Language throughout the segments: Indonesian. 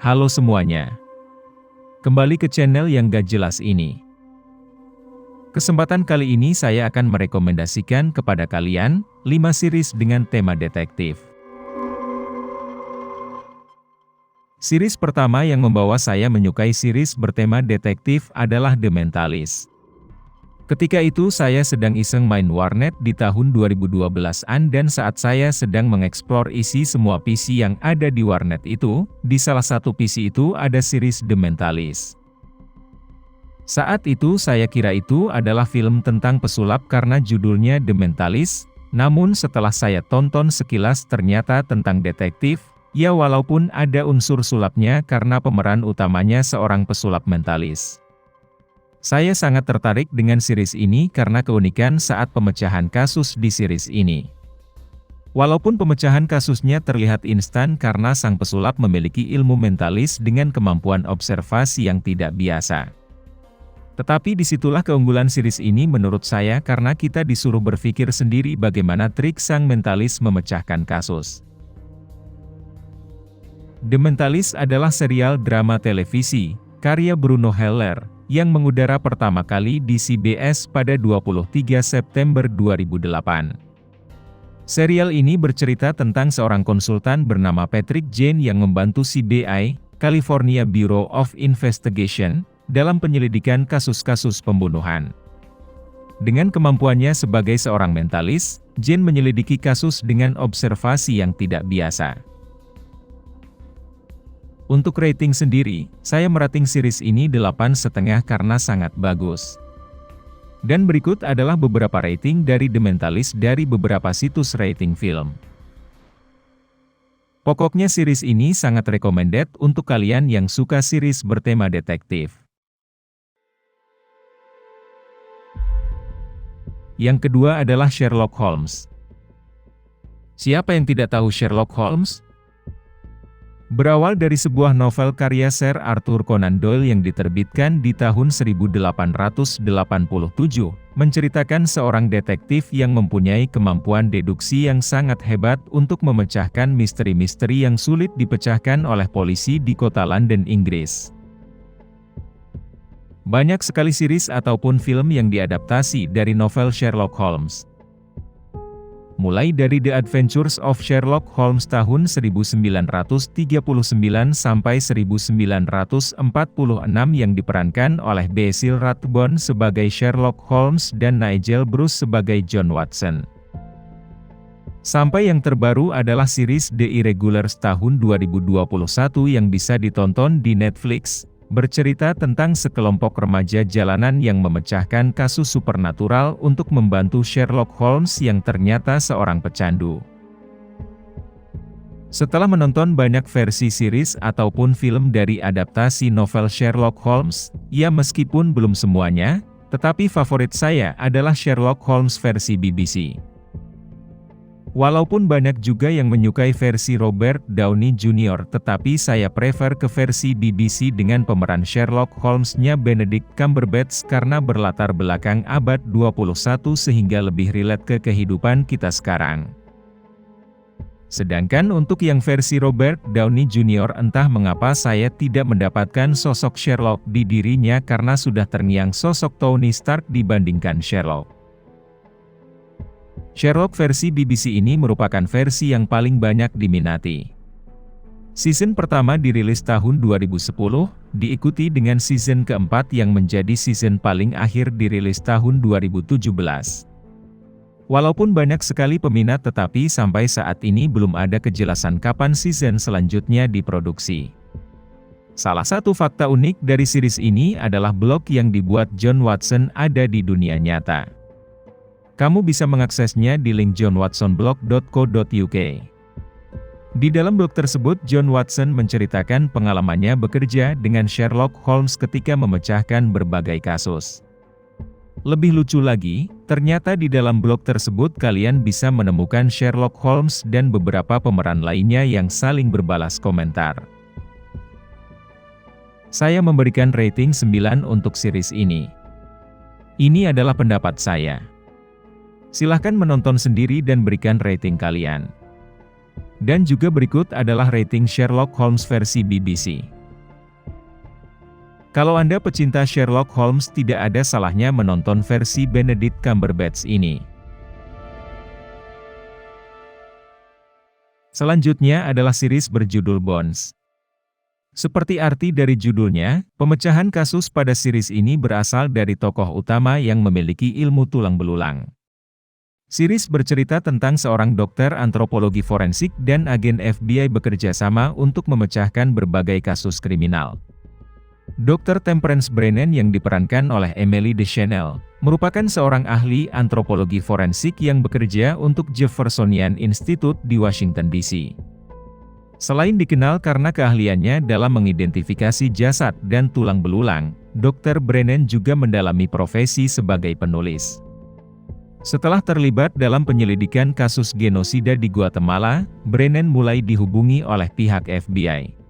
Halo semuanya. Kembali ke channel yang gak jelas ini. Kesempatan kali ini saya akan merekomendasikan kepada kalian 5 series dengan tema detektif. Series pertama yang membawa saya menyukai series bertema detektif adalah The Mentalist. Ketika itu saya sedang iseng main warnet di tahun 2012-an dan saat saya sedang mengeksplor isi semua PC yang ada di warnet itu, di salah satu PC itu ada series The Mentalist. Saat itu saya kira itu adalah film tentang pesulap karena judulnya The Mentalist, namun setelah saya tonton sekilas ternyata tentang detektif, ya walaupun ada unsur sulapnya karena pemeran utamanya seorang pesulap mentalis. Saya sangat tertarik dengan series ini karena keunikan saat pemecahan kasus di series ini. Walaupun pemecahan kasusnya terlihat instan karena sang pesulap memiliki ilmu mentalis dengan kemampuan observasi yang tidak biasa. Tetapi disitulah keunggulan series ini menurut saya karena kita disuruh berpikir sendiri bagaimana trik sang mentalis memecahkan kasus. The Mentalist adalah serial drama televisi, karya Bruno Heller, yang mengudara pertama kali di CBS pada 23 September 2008. Serial ini bercerita tentang seorang konsultan bernama Patrick Jane yang membantu CBI, California Bureau of Investigation, dalam penyelidikan kasus-kasus pembunuhan. Dengan kemampuannya sebagai seorang mentalis, Jane menyelidiki kasus dengan observasi yang tidak biasa. Untuk rating sendiri, saya merating series ini 8,5 karena sangat bagus. Dan berikut adalah beberapa rating dari The Mentalist dari beberapa situs rating film. Pokoknya series ini sangat recommended untuk kalian yang suka series bertema detektif. Yang kedua adalah Sherlock Holmes. Siapa yang tidak tahu Sherlock Holmes? Berawal dari sebuah novel karya Sir Arthur Conan Doyle yang diterbitkan di tahun 1887, menceritakan seorang detektif yang mempunyai kemampuan deduksi yang sangat hebat untuk memecahkan misteri-misteri yang sulit dipecahkan oleh polisi di kota London, Inggris. Banyak sekali series ataupun film yang diadaptasi dari novel Sherlock Holmes. Mulai dari The Adventures of Sherlock Holmes tahun 1939 sampai 1946 yang diperankan oleh Basil Rathbone sebagai Sherlock Holmes dan Nigel Bruce sebagai John Watson. Sampai yang terbaru adalah series The Irregulars tahun 2021 yang bisa ditonton di Netflix, bercerita tentang sekelompok remaja jalanan yang memecahkan kasus supernatural untuk membantu Sherlock Holmes yang ternyata seorang pecandu. Setelah menonton banyak versi series ataupun film dari adaptasi novel Sherlock Holmes, ya meskipun belum semuanya, tetapi favorit saya adalah Sherlock Holmes versi BBC. Walaupun banyak juga yang menyukai versi Robert Downey Jr., tetapi saya prefer ke versi BBC dengan pemeran Sherlock Holmes-nya Benedict Cumberbatch karena berlatar belakang abad 21 sehingga lebih relate ke kehidupan kita sekarang. Sedangkan untuk yang versi Robert Downey Jr. entah mengapa saya tidak mendapatkan sosok Sherlock di dirinya karena sudah terngiang sosok Tony Stark dibandingkan Sherlock. Sherlock versi BBC ini merupakan versi yang paling banyak diminati. Season pertama dirilis tahun 2010, diikuti dengan season keempat yang menjadi season paling akhir dirilis tahun 2017. Walaupun banyak sekali peminat tetapi sampai saat ini belum ada kejelasan kapan season selanjutnya diproduksi. Salah satu fakta unik dari series ini adalah blog yang dibuat John Watson ada di dunia nyata. Kamu bisa mengaksesnya di link johnwatsonblog.co.uk. Di dalam blog tersebut John Watson menceritakan pengalamannya bekerja dengan Sherlock Holmes ketika memecahkan berbagai kasus. Lebih lucu lagi, ternyata di dalam blog tersebut kalian bisa menemukan Sherlock Holmes dan beberapa pemeran lainnya yang saling berbalas komentar. Saya memberikan rating 9 untuk series ini. Ini adalah pendapat saya. Silahkan menonton sendiri dan berikan rating kalian. Dan juga berikut adalah rating Sherlock Holmes versi BBC. Kalau Anda pecinta Sherlock Holmes, tidak ada salahnya menonton versi Benedict Cumberbatch ini. Selanjutnya adalah series berjudul Bones. Seperti arti dari judulnya, pemecahan kasus pada series ini berasal dari tokoh utama yang memiliki ilmu tulang belulang. Series bercerita tentang seorang dokter antropologi forensik dan agen FBI bekerja sama untuk memecahkan berbagai kasus kriminal. Dr. Temperance Brennan yang diperankan oleh Emily Deschanel, merupakan seorang ahli antropologi forensik yang bekerja untuk Jeffersonian Institute di Washington, D.C. Selain dikenal karena keahliannya dalam mengidentifikasi jasad dan tulang belulang, Dr. Brennan juga mendalami profesi sebagai penulis. Setelah terlibat dalam penyelidikan kasus genosida di Guatemala, Brennan mulai dihubungi oleh pihak FBI.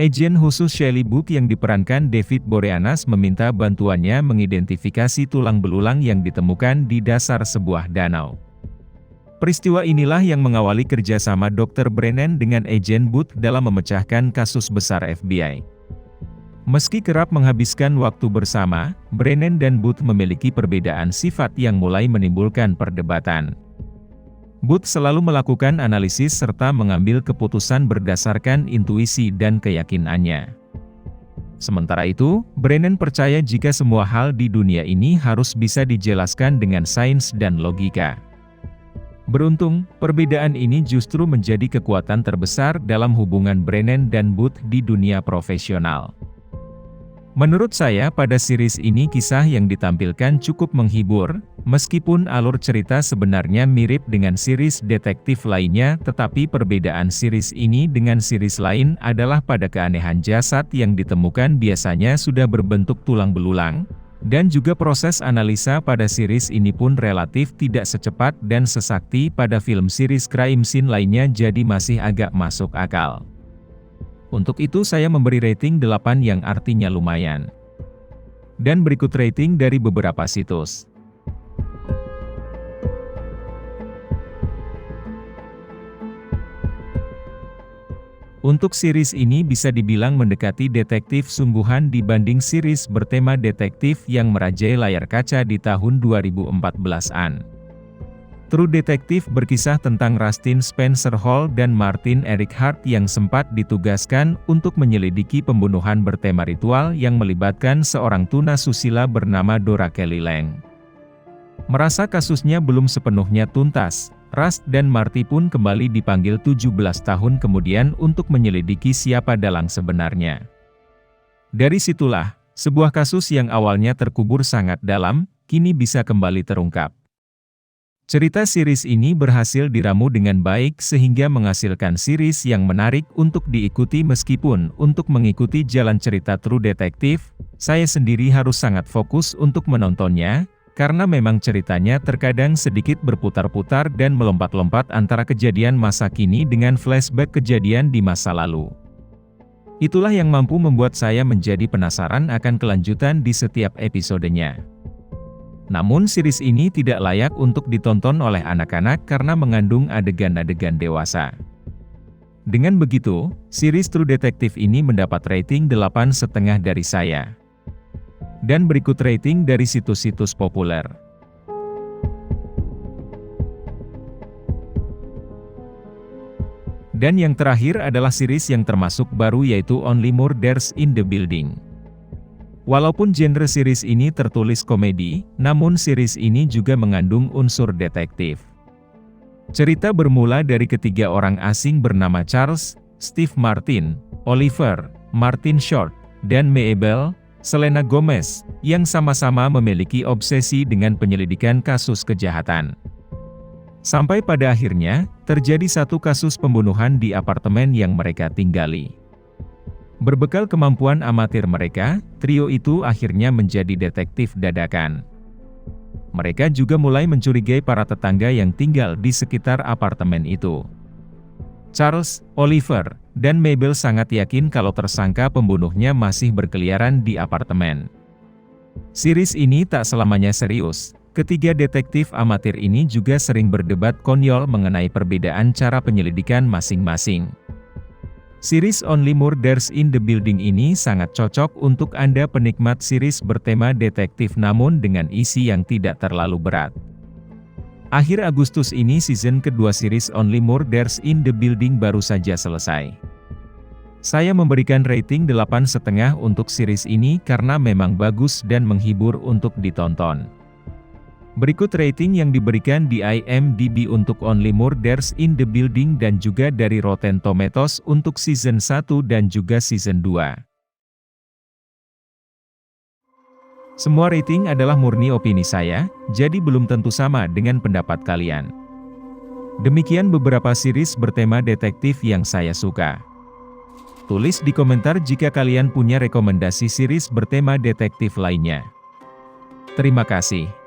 Agen khusus Shelley Book yang diperankan David Boreanaz meminta bantuannya mengidentifikasi tulang belulang yang ditemukan di dasar sebuah danau. Peristiwa inilah yang mengawali kerjasama Dr. Brennan dengan Agen Booth dalam memecahkan kasus besar FBI. Meski kerap menghabiskan waktu bersama, Brennan dan Booth memiliki perbedaan sifat yang mulai menimbulkan perdebatan. Booth selalu melakukan analisis serta mengambil keputusan berdasarkan intuisi dan keyakinannya. Sementara itu, Brennan percaya jika semua hal di dunia ini harus bisa dijelaskan dengan sains dan logika. Beruntung, perbedaan ini justru menjadi kekuatan terbesar dalam hubungan Brennan dan Booth di dunia profesional. Menurut saya pada series ini kisah yang ditampilkan cukup menghibur, meskipun alur cerita sebenarnya mirip dengan series detektif lainnya, tetapi perbedaan series ini dengan series lain adalah pada keanehan jasad yang ditemukan biasanya sudah berbentuk tulang belulang, dan juga proses analisa pada series ini pun relatif tidak secepat dan sesakti pada film series crime scene lainnya, jadi masih agak masuk akal. Untuk itu saya memberi rating 8 yang artinya lumayan. Dan berikut rating dari beberapa situs. Untuk series ini bisa dibilang mendekati detektif sungguhan dibanding series bertema detektif yang merajai layar kaca di tahun 2014-an. True Detective berkisah tentang Rustin Spencer Hall dan Martin Eric Hart yang sempat ditugaskan untuk menyelidiki pembunuhan bertema ritual yang melibatkan seorang tunasusila bernama Dora Kelly Lang. Merasa kasusnya belum sepenuhnya tuntas, Rust dan Marty pun kembali dipanggil 17 tahun kemudian untuk menyelidiki siapa dalang sebenarnya. Dari situlah, sebuah kasus yang awalnya terkubur sangat dalam, kini bisa kembali terungkap. Cerita series ini berhasil diramu dengan baik sehingga menghasilkan series yang menarik untuk diikuti. Meskipun untuk mengikuti jalan cerita True Detective, saya sendiri harus sangat fokus untuk menontonnya, karena memang ceritanya terkadang sedikit berputar-putar dan melompat-lompat antara kejadian masa kini dengan flashback kejadian di masa lalu. Itulah yang mampu membuat saya menjadi penasaran akan kelanjutan di setiap episodenya. Namun series ini tidak layak untuk ditonton oleh anak-anak karena mengandung adegan-adegan dewasa. Dengan begitu, series True Detective ini mendapat rating 8,5 dari saya. Dan berikut rating dari situs-situs populer. Dan yang terakhir adalah series yang termasuk baru yaitu Only Murders in the Building. Walaupun genre series ini tertulis komedi, namun series ini juga mengandung unsur detektif. Cerita bermula dari ketiga orang asing bernama Charles, Steve Martin, Oliver, Martin Short, dan Mabel, Selena Gomez, yang sama-sama memiliki obsesi dengan penyelidikan kasus kejahatan. Sampai pada akhirnya, terjadi satu kasus pembunuhan di apartemen yang mereka tinggali. Berbekal kemampuan amatir mereka, trio itu akhirnya menjadi detektif dadakan. Mereka juga mulai mencurigai para tetangga yang tinggal di sekitar apartemen itu. Charles, Oliver, dan Mabel sangat yakin kalau tersangka pembunuhnya masih berkeliaran di apartemen. Series ini tak selamanya serius, Ketiga detektif amatir ini juga sering berdebat konyol mengenai perbedaan cara penyelidikan masing-masing. Series Only Murders in the Building ini sangat cocok untuk Anda penikmat series bertema detektif namun dengan isi yang tidak terlalu berat. Akhir Agustus ini season kedua series Only Murders in the Building baru saja selesai. Saya memberikan rating 8,5 untuk series ini karena memang bagus dan menghibur untuk ditonton. Berikut rating yang diberikan di IMDb untuk Only Murders in the Building dan juga dari Rotten Tomatoes untuk season 1 dan juga season 2. Semua rating adalah murni opini saya, jadi belum tentu sama dengan pendapat kalian. Demikian beberapa series bertema detektif yang saya suka. Tulis di komentar jika kalian punya rekomendasi series bertema detektif lainnya. Terima kasih.